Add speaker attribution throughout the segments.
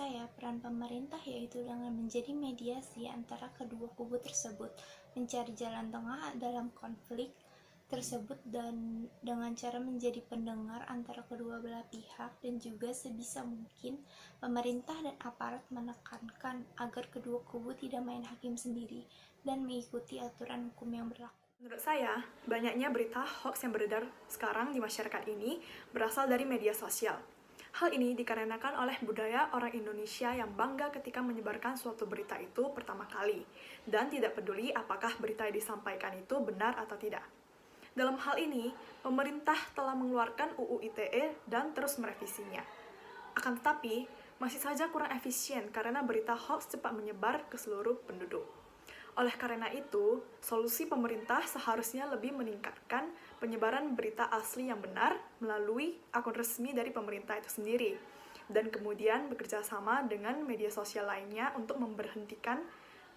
Speaker 1: saya, peran pemerintah yaitu dengan menjadi mediasi antara kedua kubu tersebut, mencari jalan tengah dalam konflik tersebut dan dengan cara menjadi pendengar antara kedua belah pihak, dan juga sebisa mungkin pemerintah dan aparat menekankan agar kedua kubu tidak main hakim sendiri dan mengikuti aturan hukum yang berlaku.
Speaker 2: Menurut saya, banyaknya berita hoax yang beredar sekarang di masyarakat ini berasal dari media sosial. Hal ini dikarenakan oleh budaya orang Indonesia yang bangga ketika menyebarkan suatu berita itu pertama kali, dan tidak peduli apakah berita yang disampaikan itu benar atau tidak. Dalam hal ini, pemerintah telah mengeluarkan UU ITE dan terus merevisinya. Akan tetapi, masih saja kurang efisien karena berita hoax cepat menyebar ke seluruh penduduk. Oleh karena itu, solusi pemerintah seharusnya lebih meningkatkan penyebaran berita asli yang benar melalui akun resmi dari pemerintah itu sendiri, dan kemudian bekerja sama dengan media sosial lainnya untuk memberhentikan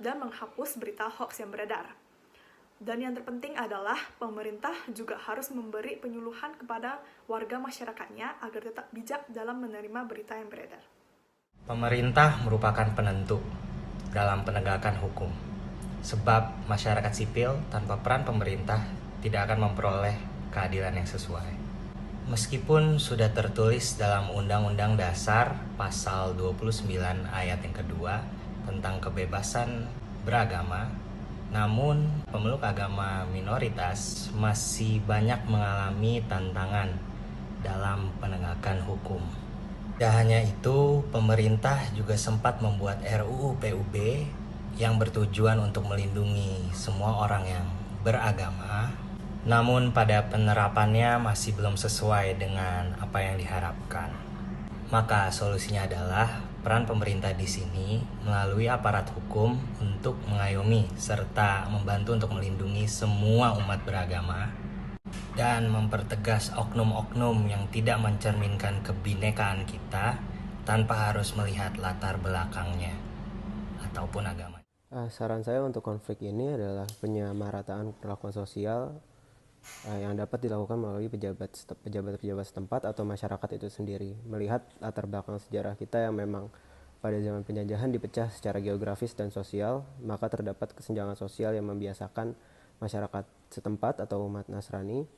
Speaker 2: dan menghapus berita hoax yang beredar. Dan yang terpenting adalah pemerintah juga harus memberi penyuluhan kepada warga masyarakatnya agar tetap bijak dalam menerima berita yang beredar.
Speaker 3: Pemerintah merupakan penentu dalam penegakan hukum, sebab masyarakat sipil tanpa peran pemerintah tidak akan memperoleh keadilan yang sesuai. Meskipun sudah tertulis dalam Undang-Undang Dasar Pasal 29 ayat yang kedua tentang kebebasan beragama, namun pemeluk agama minoritas masih banyak mengalami tantangan dalam penegakan hukum. Tidak hanya itu, pemerintah juga sempat membuat RUU PUB yang bertujuan untuk melindungi semua orang yang beragama, namun pada penerapannya masih belum sesuai dengan apa yang diharapkan. Maka solusinya adalah peran pemerintah di sini melalui aparat hukum untuk mengayomi serta membantu untuk melindungi semua umat beragama dan mempertegas oknum-oknum yang tidak mencerminkan kebinekaan kita tanpa harus melihat latar belakangnya ataupun agama.
Speaker 4: Saran saya untuk konflik ini adalah penyamarataan perlakuan sosial yang dapat dilakukan melalui pejabat-pejabat setempat atau masyarakat itu sendiri. Melihat latar belakang sejarah kita yang memang pada zaman penjajahan dipecah secara geografis dan sosial, maka terdapat kesenjangan sosial yang membiasakan masyarakat setempat atau umat Nasrani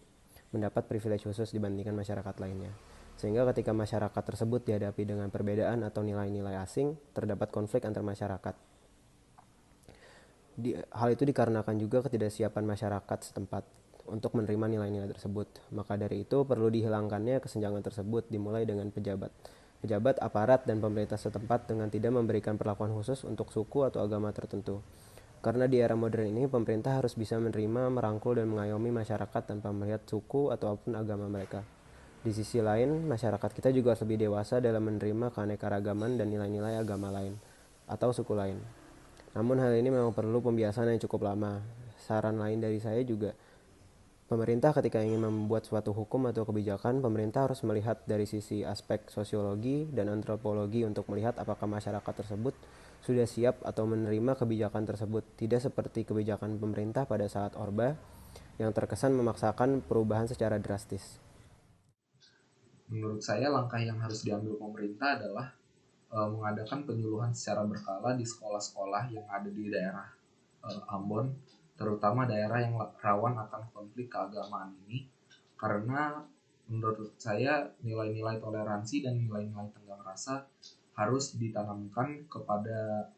Speaker 4: mendapat privilege khusus dibandingkan masyarakat lainnya. Sehingga ketika masyarakat tersebut dihadapi dengan perbedaan atau nilai-nilai asing, terdapat konflik antar masyarakat. Hal itu dikarenakan juga ketidaksiapan masyarakat setempat untuk menerima nilai-nilai tersebut. Maka dari itu perlu dihilangkannya kesenjangan tersebut, dimulai dengan pejabat, aparat, dan pemerintah setempat dengan tidak memberikan perlakuan khusus untuk suku atau agama tertentu. Karena di era modern ini, pemerintah harus bisa menerima, merangkul, dan mengayomi masyarakat tanpa melihat suku ataupun agama mereka. Di sisi lain, masyarakat kita juga harus lebih dewasa dalam menerima keanekaragaman dan nilai-nilai agama lain atau suku lain. Namun hal ini memang perlu pembiasan yang cukup lama. Saran lain dari saya juga, pemerintah ketika ingin membuat suatu hukum atau kebijakan, pemerintah harus melihat dari sisi aspek sosiologi dan antropologi untuk melihat apakah masyarakat tersebut sudah siap atau menerima kebijakan tersebut. Tidak seperti kebijakan pemerintah pada saat Orba yang terkesan memaksakan perubahan secara drastis.
Speaker 5: Menurut saya langkah yang harus diambil pemerintah adalah mengadakan penyuluhan secara berkala di sekolah-sekolah yang ada di daerah Ambon, terutama daerah yang rawan akan konflik keagamaan ini, karena menurut saya nilai-nilai toleransi dan nilai-nilai tenggang rasa harus ditanamkan kepada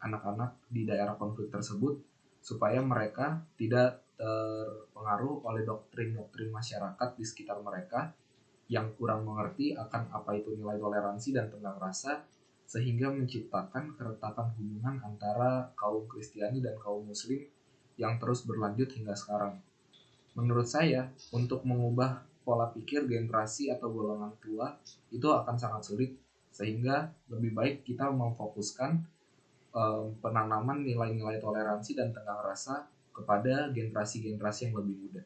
Speaker 5: anak-anak di daerah konflik tersebut supaya mereka tidak terpengaruh oleh doktrin-doktrin masyarakat di sekitar mereka yang kurang mengerti akan apa itu nilai toleransi dan tenggang rasa, sehingga menciptakan keretakan hubungan antara kaum Kristiani dan kaum Muslim yang terus berlanjut hingga sekarang. Menurut saya, untuk mengubah pola pikir generasi atau golongan tua itu akan sangat sulit, sehingga lebih baik kita memfokuskan penanaman nilai-nilai toleransi dan tenggang rasa kepada generasi-generasi yang lebih muda.